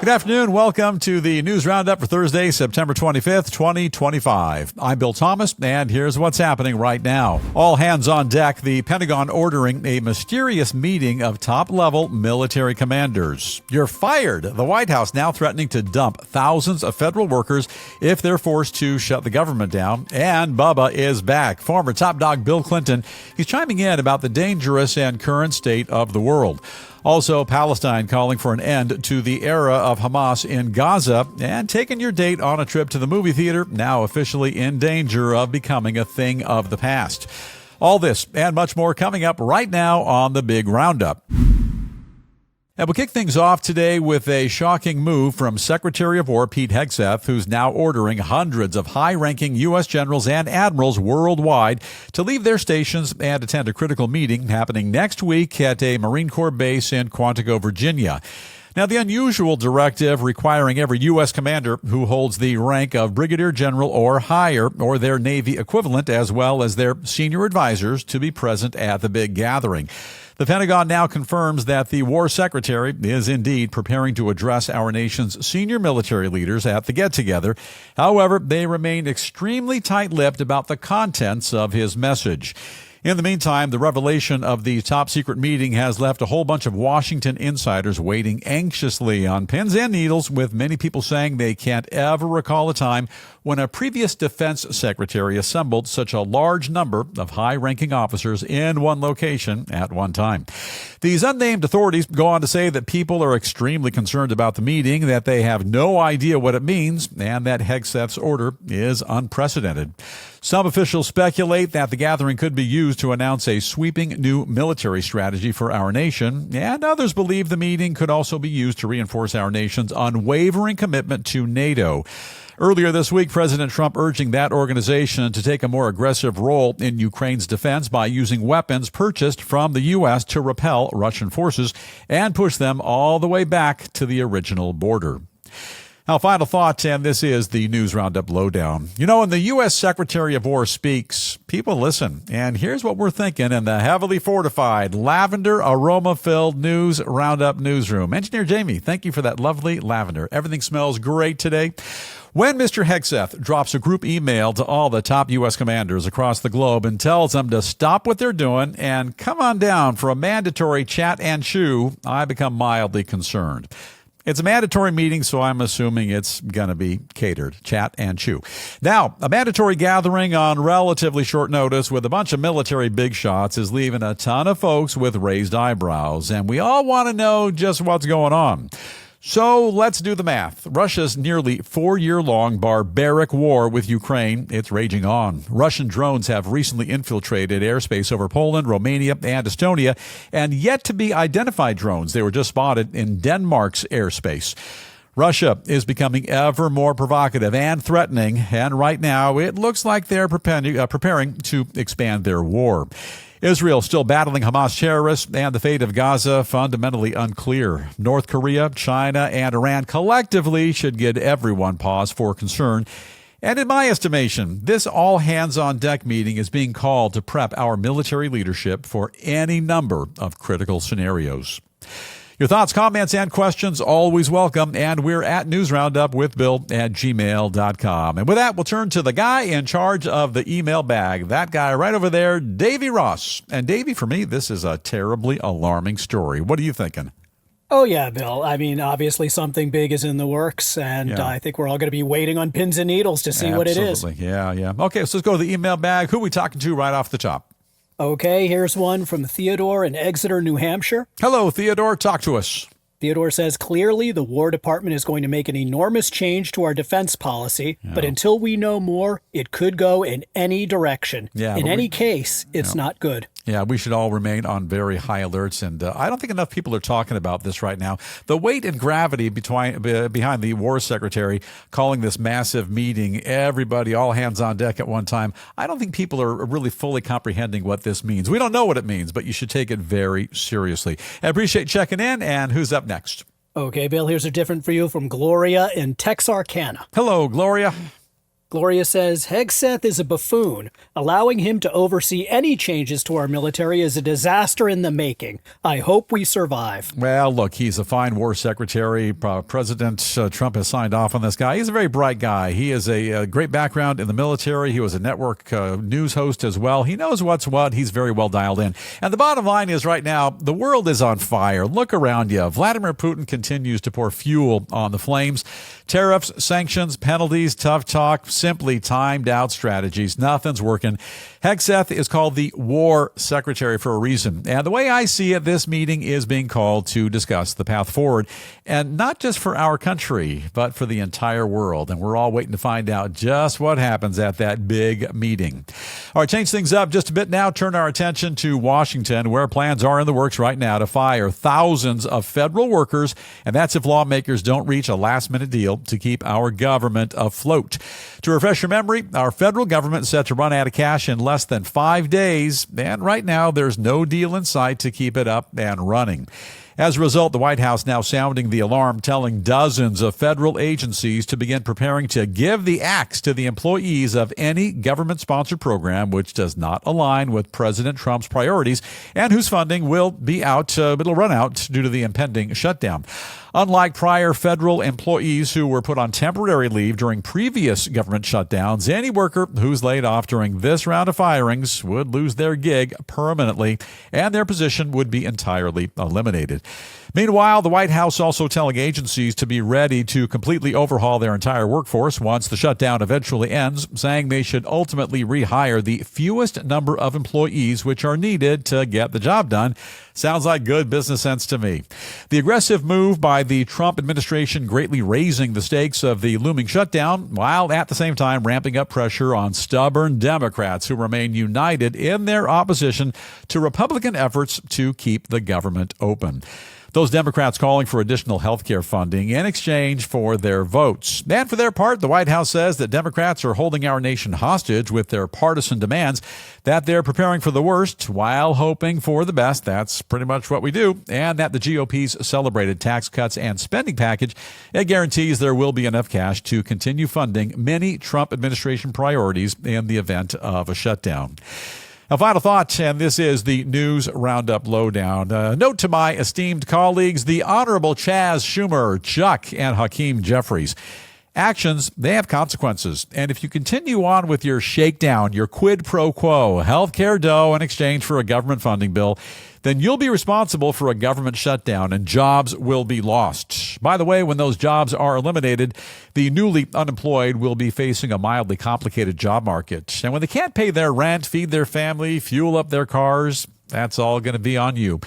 Good afternoon. Welcome to the News Roundup for Thursday, September 25th, 2025. I'm Bill Thomas, and here's what's happening right now. All hands on deck, the Pentagon ordering a mysterious meeting of top-level military commanders. You're fired. The White House now threatening to dump thousands of federal workers if they're forced to shut the government down. And Bubba is back. Former top dog Bill Clinton, he's chiming in about the dangerous and current state of the world. Also, Palestine calling for an end to the era of Hamas in Gaza, and taking your date on a trip to the movie theater, now officially in danger of becoming a thing of the past. All this and much more coming up right now on the Big Roundup. And we'll kick things off today with a shocking move from Secretary of War Pete Hegseth, who's now ordering hundreds of high-ranking U.S. generals and admirals worldwide to leave their stations and attend a critical meeting happening next week at a Marine Corps base in Quantico, Virginia. Now, the unusual directive requiring every U.S. commander who holds the rank of brigadier general or higher, or their Navy equivalent, as well as their senior advisors, to be present at the big gathering. The Pentagon now confirms that the War Secretary is indeed preparing to address our nation's senior military leaders at the get-together. However, they remain extremely tight-lipped about the contents of his message. In the meantime, the revelation of the top-secret meeting has left a whole bunch of Washington insiders waiting anxiously on pins and needles, with many people saying they can't ever recall a time when a previous defense secretary assembled such a large number of high-ranking officers in one location at one time. These unnamed authorities go on to say that people are extremely concerned about the meeting, that they have no idea what it means, and that Hegseth's order is unprecedented. Some officials speculate that the gathering could be used to announce a sweeping new military strategy for our nation, and others believe the meeting could also be used to reinforce our nation's unwavering commitment to NATO. Earlier this week, President Trump urging that organization to take a more aggressive role in Ukraine's defense by using weapons purchased from the U.S. to repel Russian forces and push them all the way back to the original border. Now, final thought, and this is the News Roundup Lowdown. You know, when the U.S. Secretary of War speaks, people listen. And here's what we're thinking in the heavily fortified, lavender aroma-filled News Roundup newsroom. Engineer Jamie, thank you for that lovely lavender. Everything smells great today. When Mr. Hegseth drops a group email to all the top U.S. commanders across the globe and tells them to stop what they're doing and come on down for a mandatory chat and chew, I become mildly concerned. It's a mandatory meeting, so I'm assuming it's going to be catered, chat and chew. Now, a mandatory gathering on relatively short notice with a bunch of military big shots is leaving a ton of folks with raised eyebrows, and we all want to know just what's going on. So let's do the math. Russia's nearly 4-year-long barbaric war with Ukraine, it's raging on. Russian drones have recently infiltrated airspace over Poland, Romania, and Estonia, and yet to be identified drones. They were just spotted in Denmark's airspace. Russia is becoming ever more provocative and threatening, and right now it looks like they're preparing to expand their war. Israel still battling Hamas terrorists, and the fate of Gaza fundamentally unclear. North Korea, China, and Iran collectively should give everyone pause for concern. And in my estimation, this all-hands-on-deck meeting is being called to prep our military leadership for any number of critical scenarios. Your thoughts, comments, and questions always welcome, and we're at newsroundupwithbill@gmail.com. And with that, we'll turn to the guy in charge of the email bag, that guy right over there, Davy Ross. And Davy, for me, this is a terribly alarming story. What are you thinking? Oh, yeah, Bill. I mean, obviously something big is in the works, and I think we're all going to be waiting on pins and needles to see what it is. Absolutely. Yeah. Okay, so let's go to the email bag. Who are we talking to right off the top? Okay, here's one from Theodore in Exeter, New Hampshire. Hello, Theodore. Talk to us. Theodore says, clearly the War Department is going to make an enormous change to our defense policy, but until we know more, it could go in any direction. In any case, it's not good. Yeah, we should all remain on very high alerts, and I don't think enough people are talking about this right now. The weight and gravity behind the War Secretary calling this massive meeting, everybody, all hands on deck at one time, I don't think people are really fully comprehending what this means. We don't know what it means, but you should take it very seriously. I appreciate checking in, and who's up next? Okay, Bill, here's a different for you from Gloria in Texarkana. Hello, Gloria. Gloria says, Hegseth is a buffoon. Allowing him to oversee any changes to our military is a disaster in the making. I hope we survive. Well, look, he's a fine war secretary. President Trump has signed off on this guy. He's a very bright guy. He has a great background in the military. He was a network news host as well. He knows what's what. He's very well dialed in. And the bottom line is right now, the world is on fire. Look around you. Vladimir Putin continues to pour fuel on the flames. Tariffs, sanctions, penalties, tough talk, simply timed out strategies. Nothing's working. Hegseth is called the war secretary for a reason. And the way I see it, this meeting is being called to discuss the path forward. And not just for our country, but for the entire world. And we're all waiting to find out just what happens at that big meeting. All right, change things up just a bit now. Turn our attention to Washington, where plans are in the works right now to fire thousands of federal workers. And that's if lawmakers don't reach a last-minute deal to keep our government afloat. To refresh your memory, our federal government is set to run out of cash in less than 5 days, and right now there's no deal in sight to keep it up and running. As a result, the White House now sounding the alarm, telling dozens of federal agencies to begin preparing to give the axe to the employees of any government-sponsored program which does not align with President Trump's priorities and whose funding will be out, it'll run out due to the impending shutdown. Unlike prior federal employees who were put on temporary leave during previous government shutdowns, any worker who's laid off during this round of firings would lose their gig permanently, and their position would be entirely eliminated. Meanwhile, the White House also telling agencies to be ready to completely overhaul their entire workforce once the shutdown eventually ends, saying they should ultimately rehire the fewest number of employees which are needed to get the job done. Sounds like good business sense to me. The aggressive move by the Trump administration greatly raising the stakes of the looming shutdown, while at the same time ramping up pressure on stubborn Democrats who remain united in their opposition to Republican efforts to keep the government open. Those Democrats calling for additional health care funding in exchange for their votes. And for their part, the White House says that Democrats are holding our nation hostage with their partisan demands, that they're preparing for the worst while hoping for the best. That's pretty much what we do. And that the GOP's celebrated tax cuts and spending package, it guarantees there will be enough cash to continue funding many Trump administration priorities in the event of a shutdown. A final thought, and this is the News Roundup Lowdown. Note to my esteemed colleagues, the Honorable Chaz Schumer, Chuck, and Hakeem Jeffries. Actions, they have consequences. And if you continue on with your shakedown, your quid pro quo, healthcare dough in exchange for a government funding bill, then you'll be responsible for a government shutdown and jobs will be lost. By the way, when those jobs are eliminated, the newly unemployed will be facing a mildly complicated job market. And when they can't pay their rent, feed their family, fuel up their cars, that's all going to be on you.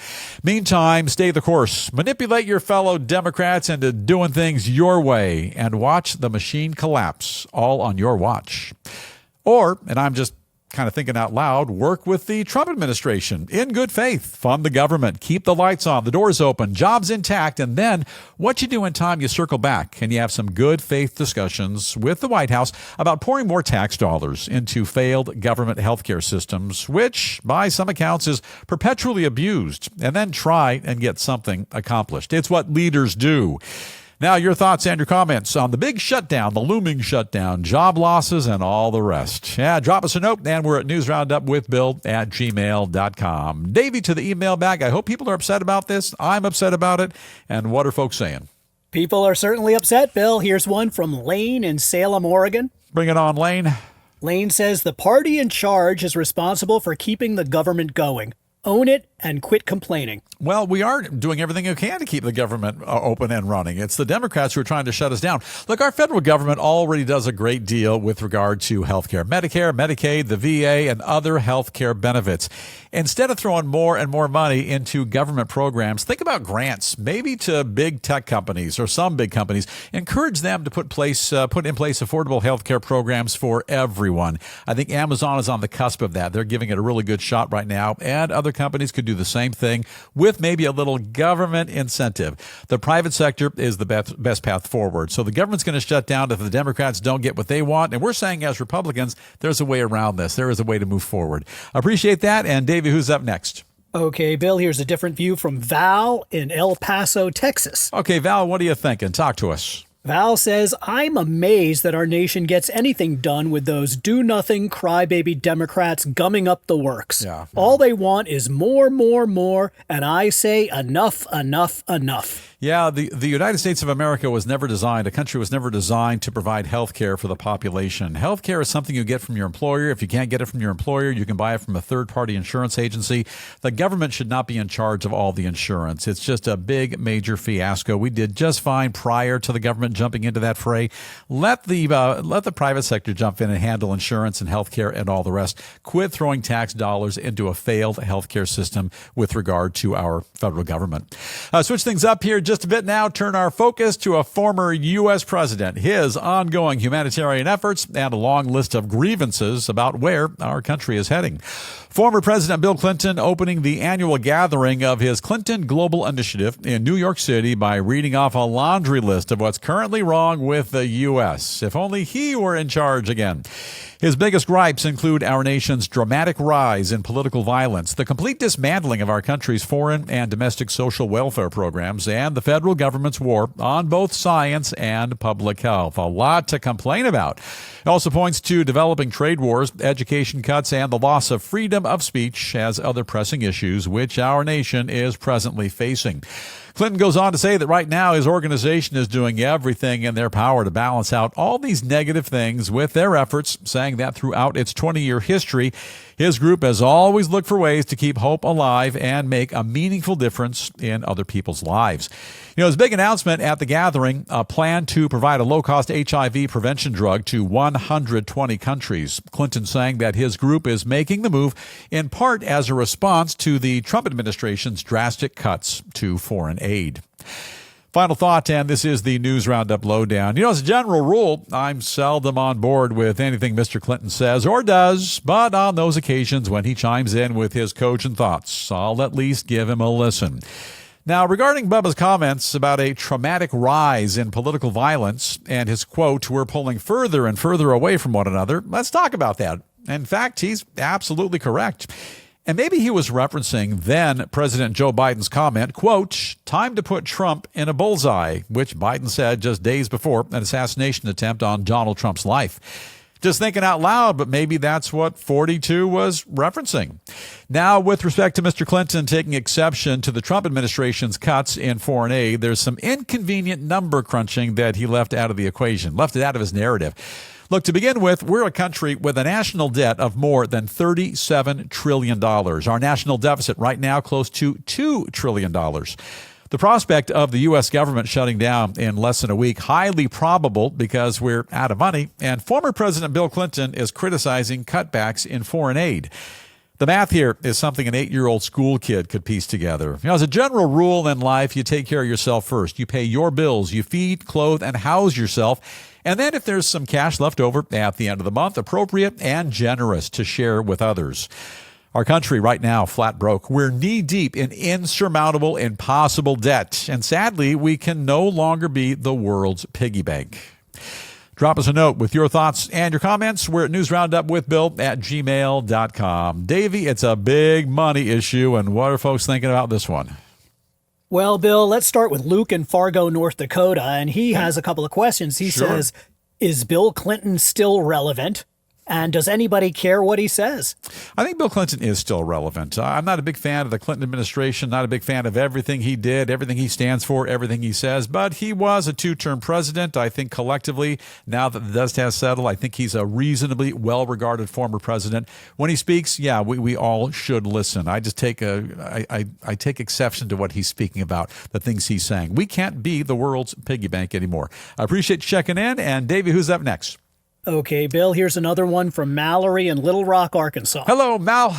Meantime, stay the course. Manipulate your fellow Democrats into doing things your way and watch the machine collapse, all on your watch. Or, and I'm just kind of thinking out loud, work with the Trump administration in good faith. Fund the government. Keep the lights on, the doors open, jobs intact. And then what you do in time, you circle back and you have some good faith discussions with the White House about pouring more tax dollars into failed government healthcare systems, which by some accounts is perpetually abused, and then try and get something accomplished. It's what leaders do. Now, your thoughts and your comments on the big shutdown, the looming shutdown, job losses, and all the rest. Yeah, drop us a note, and we're at newsroundupwithbill@gmail.com. Davey to the email bag. I hope people are upset about this. I'm upset about it. And what are folks saying? People are certainly upset, Bill. Here's one from Lane in Salem, Oregon. Bring it on, Lane. Lane says the party in charge is responsible for keeping the government going. Own it and quit complaining. Well, we are doing everything we can to keep the government open and running. It's the Democrats who are trying to shut us down. Look, our federal government already does a great deal with regard to health care, Medicare, Medicaid, the VA, and other health care benefits. Instead of throwing more and more money into government programs, think about grants, maybe to big tech companies or some big companies. Encourage them to put in place affordable health care programs for everyone. I think Amazon is on the cusp of that. They're giving it a really good shot right now, and other companies could do the same thing with maybe a little government incentive. The private sector is the best path forward. So the government's going to shut down if the Democrats don't get what they want. And we're saying as Republicans, there's a way around this. There is a way to move forward. Appreciate that. And Davey, who's up next? Okay, Bill, here's a different view from Val in El Paso, Texas. Okay, Val, what are you thinking? Talk to us. Val says, I'm amazed that our nation gets anything done with those do-nothing crybaby Democrats gumming up the works. Yeah. All they want is more, and I say enough. Yeah, the United States of America a country was never designed to provide health care for the population. Health care is something you get from your employer. If you can't get it from your employer, you can buy it from a third-party insurance agency. The government should not be in charge of all the insurance. It's just a big, major fiasco. We did just fine prior to the government jumping into that fray. Let the private sector jump in and handle insurance and health care and all the rest. Quit throwing tax dollars into a failed health care system with regard to our federal government. Switch things up here just a bit now. Turn our focus to a former U.S. president, his ongoing humanitarian efforts, and a long list of grievances about where our country is heading. Former President Bill Clinton opening the annual gathering of his Clinton Global Initiative in New York City by reading off a laundry list of what's currently wrong with the U.S. If only he were in charge again. His biggest gripes include our nation's dramatic rise in political violence, the complete dismantling of our country's foreign and domestic social welfare programs, and the federal government's war on both science and public health. A lot to complain about. It also points to developing trade wars, education cuts, and the loss of freedom of speech as other pressing issues which our nation is presently facing. Clinton goes on to say that right now his organization is doing everything in their power to balance out all these negative things with their efforts, saying that throughout its 20-year history, his group has always looked for ways to keep hope alive and make a meaningful difference in other people's lives. His big announcement at the gathering, a plan to provide a low-cost HIV prevention drug to 120 countries. Clinton saying that his group is making the move in part as a response to the Trump administration's drastic cuts to foreign aid. Final thought, and this is the News Roundup Lowdown. As a general rule, I'm seldom on board with anything Mr. Clinton says or does, but on those occasions when he chimes in with his cogent thoughts, I'll at least give him a listen. Now, regarding Bubba's comments about a traumatic rise in political violence and his quote, "We're pulling further and further away from one another," let's talk about that. In fact, he's absolutely correct. And maybe he was referencing then President Joe Biden's comment, quote, "Time to put Trump in a bullseye," which Biden said just days before an assassination attempt on Donald Trump's life. Just thinking out loud, but maybe that's what 42 was referencing. Now, with respect to Mr. Clinton taking exception to the Trump administration's cuts in foreign aid, there's some inconvenient number crunching that he left out of the equation, left it out of his narrative. Look, to begin with, we're a country with a national debt of more than $37 trillion. Our national deficit right now close to $2 trillion. The prospect of the U.S. government shutting down in less than a week, highly probable because we're out of money, and former President Bill Clinton is criticizing cutbacks in foreign aid. The math here is something an 8-year-old school kid could piece together. As a general rule in life, you take care of yourself first. You pay your bills, you feed, clothe, and house yourself. And then if there's some cash left over at the end of the month, appropriate and generous to share with others. Our country right now, flat broke. We're knee-deep in insurmountable, impossible debt. And sadly, we can no longer be the world's piggy bank. Drop us a note with your thoughts and your comments. We're at newsroundupwithbill@gmail.com. Davey, it's a big money issue, and what are folks thinking about this one? Well, Bill, let's start with Luke in Fargo, North Dakota, and he has a couple of questions. He says, is Bill Clinton still relevant? And does anybody care what he says? I think Bill Clinton is still relevant. I'm not a big fan of the Clinton administration, not a big fan of everything he did, everything he stands for, everything he says, but he was a 2-term president. I think collectively, now that the dust has settled, I think he's a reasonably well-regarded former president. When he speaks, we all should listen. I just take I take exception to what he's speaking about, the things he's saying. We can't be the world's piggy bank anymore. I appreciate you checking in. And Davey, who's up next? Okay, Bill, here's another one from Mallory in Little Rock, Arkansas. Hello, Mal.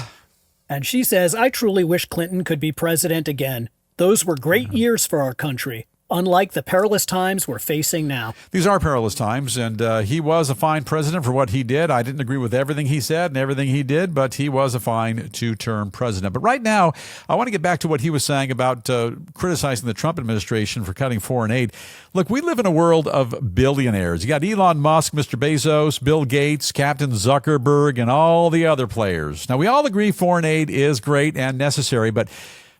And she says, I truly wish Clinton could be president again. Those were great years for our country, unlike the perilous times we're facing now. These are perilous times, and he was a fine president for what he did. I didn't agree with everything he said and everything he did, but he was a fine 2-term president. But right now, I want to get back to what he was saying about criticizing the Trump administration for cutting foreign aid. Look, we live in a world of billionaires. You got Elon Musk, Mr. Bezos, Bill Gates, Captain Zuckerberg, and all the other players. Now, we all agree foreign aid is great and necessary, but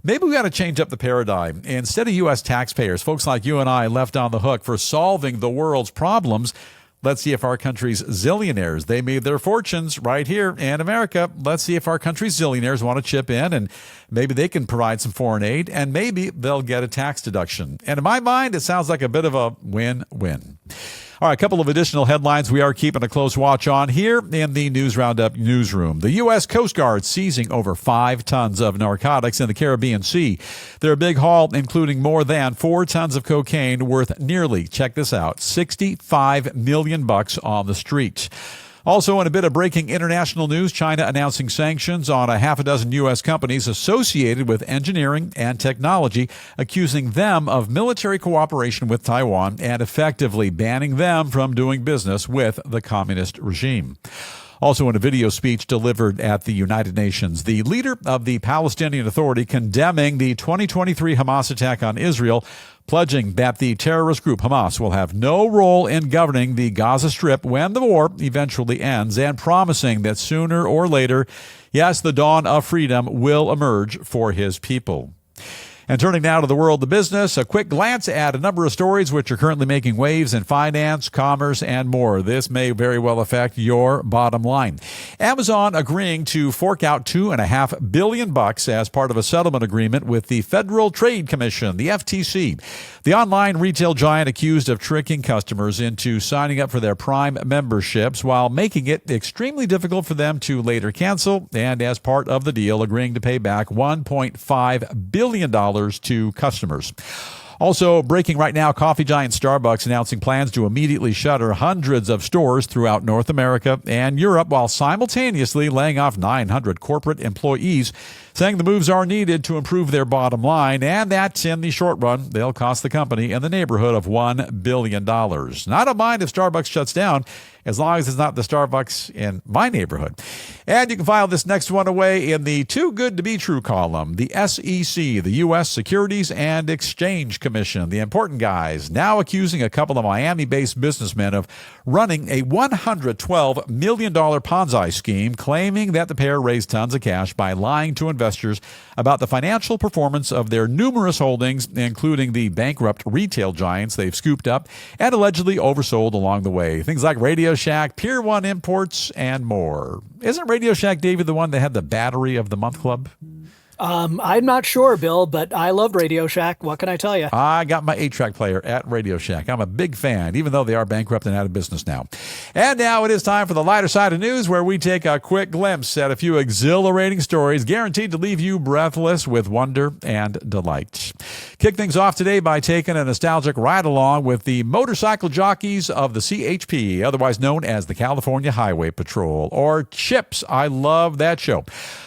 Maybe we got to change up the paradigm. Instead of U.S. taxpayers, folks like you and I left on the hook for solving the world's problems, let's see if our country's zillionaires, they made their fortunes right here in America. Let's see if our country's zillionaires want to chip in, and maybe they can provide some foreign aid, and maybe they'll get a tax deduction. And in my mind, it sounds like a bit of a win-win. All right, a couple of additional headlines we are keeping a close watch on here in the News Roundup newsroom. The U.S. Coast Guard seizing over 5 tons of narcotics in the Caribbean Sea. Their big haul including more than 4 tons of cocaine worth nearly, check this out, $65 million on the street. Also, in a bit of breaking international news, China announcing sanctions on a half a dozen U.S. companies associated with engineering and technology, accusing them of military cooperation with Taiwan and effectively banning them from doing business with the communist regime. Also, in a video speech delivered at the United Nations, the leader of the Palestinian Authority condemning the 2023 Hamas attack on Israel, pledging that the terrorist group Hamas will have no role in governing the Gaza Strip when the war eventually ends, and promising that sooner or later, yes, the dawn of freedom will emerge for his people. And turning now to the world of business, a quick glance at a number of stories which are currently making waves in finance, commerce, and more. This may very well affect your bottom line. Amazon agreeing to fork out $2.5 billion as part of a settlement agreement with the Federal Trade Commission, the FTC. The online retail giant accused of tricking customers into signing up for their Prime memberships while making it extremely difficult for them to later cancel, and as part of the deal, agreeing to pay back $1.5 billion to customers. Also breaking right now, coffee giant Starbucks announcing plans to immediately shutter hundreds of stores throughout North America and Europe while simultaneously laying off 900 corporate employees, saying the moves are needed to improve their bottom line and that in the short run, they'll cost the company in the neighborhood of $1 billion. Now, I don't mind if Starbucks shuts down, as long as it's not the Starbucks in my neighborhood. And you can file this next one away in the Too Good to Be True column. The SEC, the U.S. Securities and Exchange Commission, the important guys, now accusing a couple of Miami-based businessmen of running a $112 million Ponzi scheme, claiming that the pair raised tons of cash by lying to investors about the financial performance of their numerous holdings, including the bankrupt retail giants they've scooped up and allegedly oversold along the way. Things like Radio Shack, Pier 1 Imports, and more. Isn't Radio Shack, David, the one that had the Battery of the Month Club? I'm not sure, Bill, but I loved Radio Shack. What can I tell you? I got my 8-track player at Radio Shack. I'm a big fan, even though they are bankrupt and out of business now. And now it is time for the lighter side of news, where we take a quick glimpse at a few exhilarating stories guaranteed to leave you breathless with wonder and delight. Kick things off today by taking a nostalgic ride along with the motorcycle jockeys of the CHP, otherwise known as the California Highway Patrol, or CHIPS. I love that show.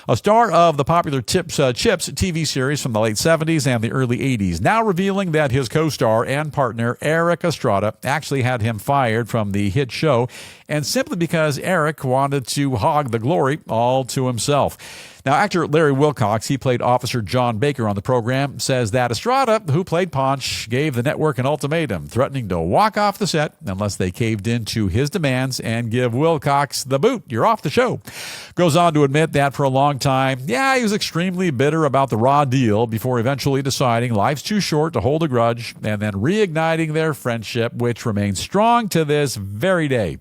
A star of the popular CHIPS TV series from the late 70s and the early 80s, now revealing that his co-star and partner Eric Estrada actually had him fired from the hit show, and simply because Eric wanted to hog the glory all to himself. Now, actor Larry Wilcox, he played Officer John Baker on the program, says that Estrada, who played Ponch, gave the network an ultimatum, threatening to walk off the set unless they caved into his demands and give Wilcox the boot. You're off the show. Goes on to admit that for a long time, he was extremely bitter about the raw deal before eventually deciding life's too short to hold a grudge and then reigniting their friendship, which remains strong to this very day.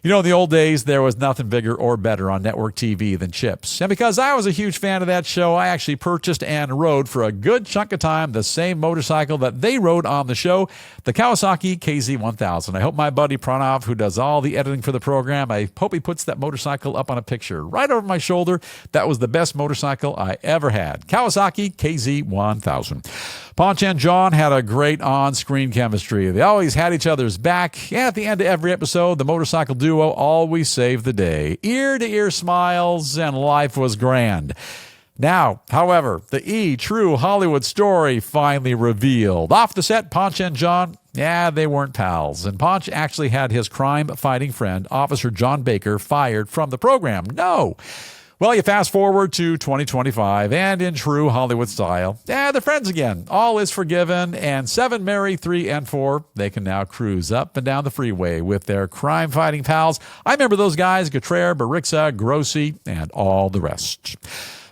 You know, in the old days, there was nothing bigger or better on network TV than CHIPS. And because I was a huge fan of that show, I actually purchased and rode for a good chunk of time the same motorcycle that they rode on the show, the Kawasaki KZ1000. I hope my buddy Pranav, who does all the editing for the program, I hope he puts that motorcycle up on a picture right over my shoulder. That was the best motorcycle I ever had. Kawasaki KZ1000. Ponch and John had a great on-screen chemistry. They always had each other's back. And at the end of every episode, the motorcycle duo always saved the day. Ear-to-ear smiles, and life was grand. Now, however, the true Hollywood story finally revealed. Off the set, Ponch and John, they weren't pals. And Ponch actually had his crime-fighting friend, Officer John Baker, fired from the program. No. Well, you fast forward to 2025, and in true Hollywood style, they're friends again. All is forgiven, and 7 marry, 3 and 4. They can now cruise up and down the freeway with their crime-fighting pals. I remember those guys, Gautreer, Barixa, Grossi, and all the rest.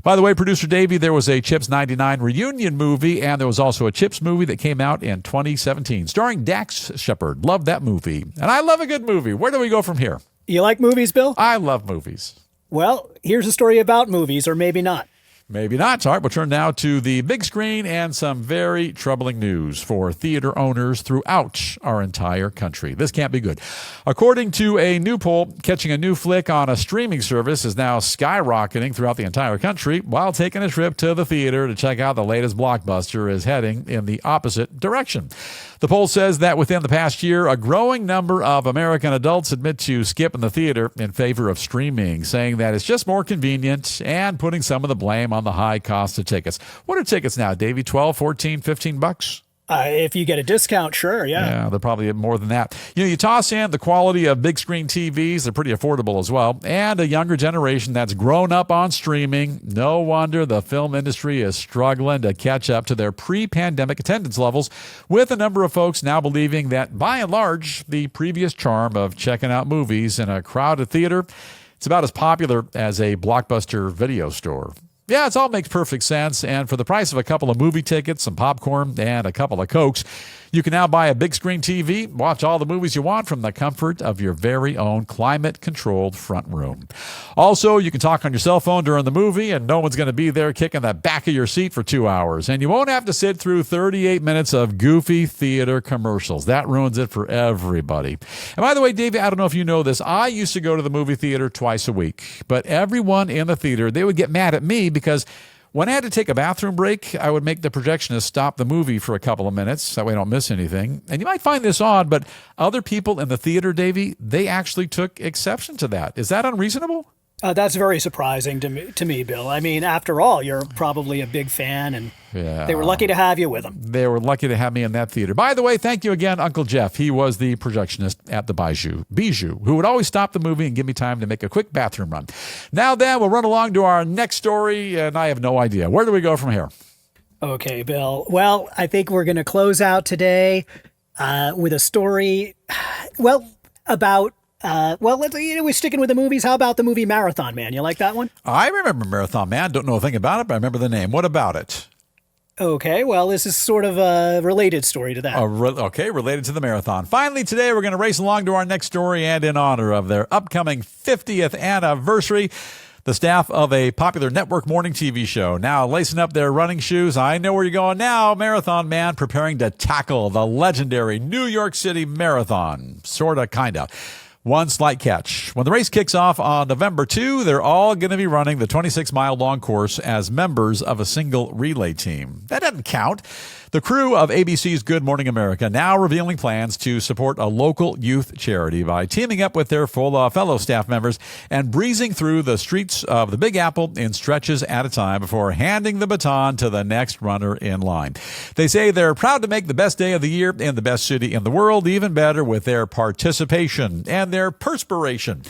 By the way, producer Davey, there was a Chips 99 reunion movie, and there was also a Chips movie that came out in 2017, starring Dax Shepard. Love that movie. And I love a good movie. Where do we go from here? You like movies, Bill? I love movies. Well, here's a story about movies, or maybe not. Maybe not. All right, we'll turn now to the big screen and some very troubling news for theater owners throughout our entire country. This can't be good. According to a new poll, catching a new flick on a streaming service is now skyrocketing throughout the entire country, while taking a trip to the theater to check out the latest blockbuster is heading in the opposite direction. The poll says that within the past year, a growing number of American adults admit to skipping the theater in favor of streaming, saying that it's just more convenient and putting some of the blame on the high cost of tickets. What are tickets now, Davey? 12, 14, 15 bucks? If you get a discount, sure, yeah. Yeah, they're probably more than that. You toss in the quality of big screen TVs, they're pretty affordable as well, and a younger generation that's grown up on streaming. No wonder the film industry is struggling to catch up to their pre-pandemic attendance levels, with a number of folks now believing that, by and large, the previous charm of checking out movies in a crowded theater, it's about as popular as a Blockbuster video store. Yeah, it all makes perfect sense, and for the price of a couple of movie tickets, some popcorn, and a couple of Cokes, you can now buy a big screen TV, watch all the movies you want from the comfort of your very own climate-controlled front room. Also, you can talk on your cell phone during the movie, and no one's going to be there kicking the back of your seat for 2 hours. And you won't have to sit through 38 minutes of goofy theater commercials. That ruins it for everybody. And by the way, Davey, I don't know if you know this, I used to go to the movie theater twice a week, but everyone in the theater, they would get mad at me because when I had to take a bathroom break, I would make the projectionist stop the movie for a couple of minutes. That way I don't miss anything. And you might find this odd, but other people in the theater, Davey, they actually took exception to that. Is that unreasonable? That's very surprising to me, Bill. I mean, after all, you're probably a big fan, and they were lucky to have you with them. They were lucky to have me in that theater. By the way, thank you again, Uncle Jeff. He was the projectionist at the Bijou, who would always stop the movie and give me time to make a quick bathroom run. Now then, we'll run along to our next story, and I have no idea. Where do we go from here? Okay, Bill. Well, I think we're going to close out today with a story, about... we're sticking with the movies. How about the movie Marathon Man? You like that one? I remember Marathon Man. Don't know a thing about it, but I remember the name. What about it? Okay, well, this is sort of a related story to that. Related to the marathon. Finally, today we're going to race along to our next story, and in honor of their upcoming 50th anniversary, the staff of a popular network morning TV show now lacing up their running shoes. I know where you're going now. Marathon Man preparing to tackle the legendary New York City Marathon. Sorta, kinda. One slight catch. When the race kicks off on November 2, they're all going to be running the 26-mile-long course as members of a single relay team. That doesn't count. The crew of ABC's Good Morning America now revealing plans to support a local youth charity by teaming up with their fellow staff members and breezing through the streets of the Big Apple in stretches at a time before handing the baton to the next runner in line. They say they're proud to make the best day of the year in the best city in the world even better with their participation and their perspiration.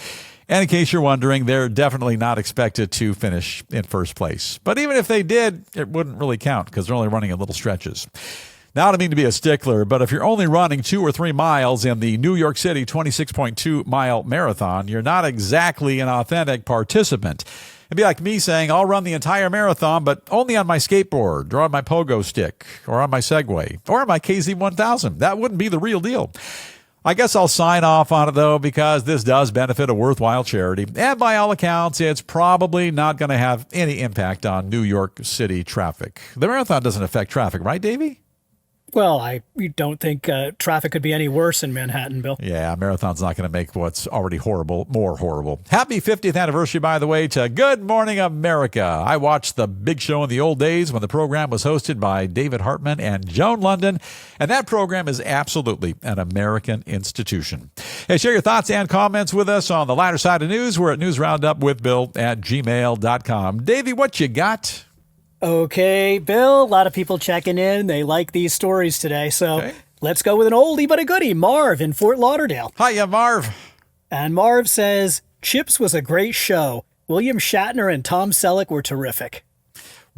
And in case you're wondering, they're definitely not expected to finish in first place. But even if they did, it wouldn't really count because they're only running in little stretches. Now, I don't mean to be a stickler, but if you're only running 2 or 3 miles in the New York City 26.2-mile marathon, you're not exactly an authentic participant. It'd be like me saying, I'll run the entire marathon, but only on my skateboard or on my pogo stick or on my Segway or on my KZ1000. That wouldn't be the real deal. I guess I'll sign off on it, though, because this does benefit a worthwhile charity. And by all accounts, it's probably not going to have any impact on New York City traffic. The marathon doesn't affect traffic, right, Davey? Well, I don't think traffic could be any worse in Manhattan, Bill. Yeah, marathon's not going to make what's already horrible more horrible. Happy 50th anniversary, by the way, to Good Morning America. I watched the big show in the old days when the program was hosted by David Hartman and Joan London, and that program is absolutely an American institution. Hey, share your thoughts and comments with us on the lighter side of news. We're at newsroundupwithbill@gmail.com. Davey, what you got? Okay, Bill, a lot of people checking in. They like these stories today, so Let's go with an oldie but a goodie. Marv in Fort Lauderdale. Hiya, Marv. And Marv says, Chips was a great show. William Shatner and Tom Selleck were terrific.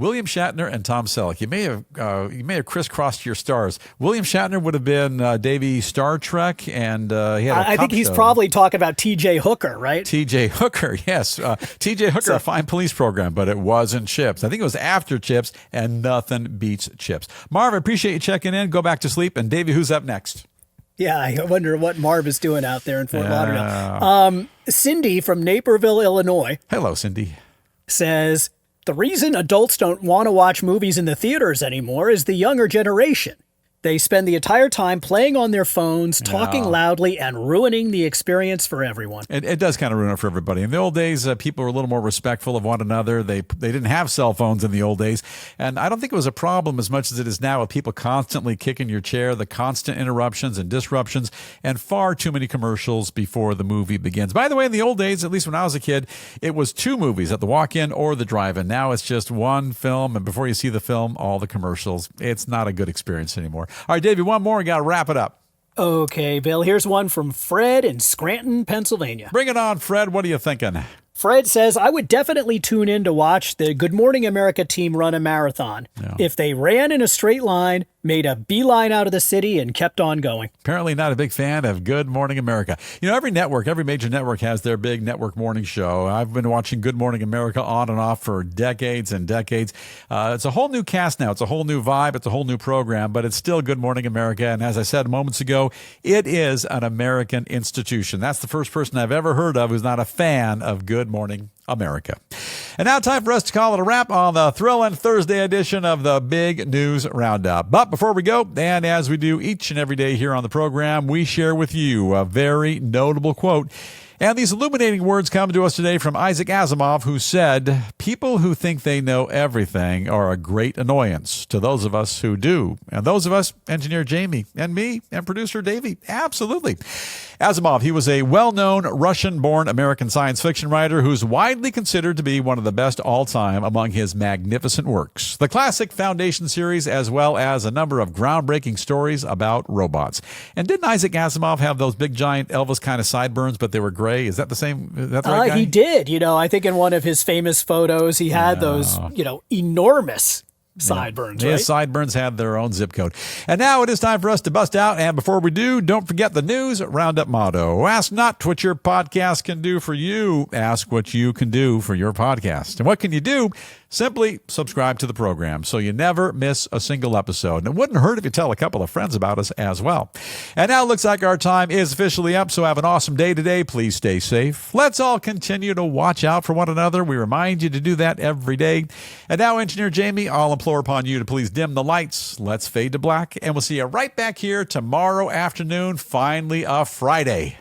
William Shatner and Tom Selleck. You may have crisscrossed your stars. William Shatner would have been Davy Star Trek, and he had I think he's probably talking about T.J. Hooker, right? T.J. Hooker, yes. T.J. Hooker, a fine police program, but it wasn't Chips. I think it was after Chips, and nothing beats Chips. Marv, I appreciate you checking in. Go back to sleep. And Davey, who's up next? Yeah, I wonder what Marv is doing out there in Fort Lauderdale. Cindy from Naperville, Illinois. Hello, Cindy. Says, the reason adults don't want to watch movies in the theaters anymore is the younger generation. They spend the entire time playing on their phones, talking loudly, and ruining the experience for everyone. It does kind of ruin it for everybody. In the old days, people were a little more respectful of one another. They didn't have cell phones in the old days. And I don't think it was a problem as much as it is now with people constantly kicking your chair, the constant interruptions and disruptions, and far too many commercials before the movie begins. By the way, in the old days, at least when I was a kid, it was 2 movies at the walk-in or the drive-in. Now it's just one film, and before you see the film, all the commercials. It's not a good experience anymore. All right, Davey, one more and got to wrap it up. Okay, Bill, here's one from Fred in Scranton, Pennsylvania. Bring it on, Fred. What are you thinking? Fred says, I would definitely tune in to watch the Good Morning America team run a marathon. Yeah. If they ran in a straight line, made a beeline out of the city, and kept on going. Apparently not a big fan of Good Morning America. You know, every major network has their big network morning show. I've been watching Good Morning America on and off for decades and decades. It's a whole new cast now. It's a whole new vibe. It's a whole new program, but it's still Good Morning America. And as I said moments ago, it is an American institution. That's the first person I've ever heard of who's not a fan of Good Morning America. And now time for us to call it a wrap on the thrilling Thursday edition of the Big News Roundup. But before we go, and as we do each and every day here on the program, we share with you a very notable quote. And these illuminating words come to us today from Isaac Asimov, who said, people who think they know everything are a great annoyance to those of us who do. And those of us, Engineer Jamie and me and producer Davey, absolutely. Asimov, he was a well-known Russian-born American science fiction writer who's widely considered to be one of the best all-time among his magnificent works. The classic Foundation series, as well as a number of groundbreaking stories about robots. And didn't Isaac Asimov have those big, giant Elvis kind of sideburns, but they were gray? Is that the same? Is that the right guy? He did. You know, I think in one of his famous photos, he had those, enormous sideburns, right? His sideburns had their own zip code. And now it is time for us to bust out. And before we do, don't forget the News Roundup motto. Ask not what your podcast can do for you. Ask what you can do for your podcast. And what can you do? Simply subscribe to the program so you never miss a single episode. And it wouldn't hurt if you tell a couple of friends about us as well. And now it looks like our time is officially up, so have an awesome day today. Please stay safe. Let's all continue to watch out for one another. We remind you to do that every day. And now, Engineer Jamie, I'll implore upon you to please dim the lights. Let's fade to black, and we'll see you right back here tomorrow afternoon, finally a Friday.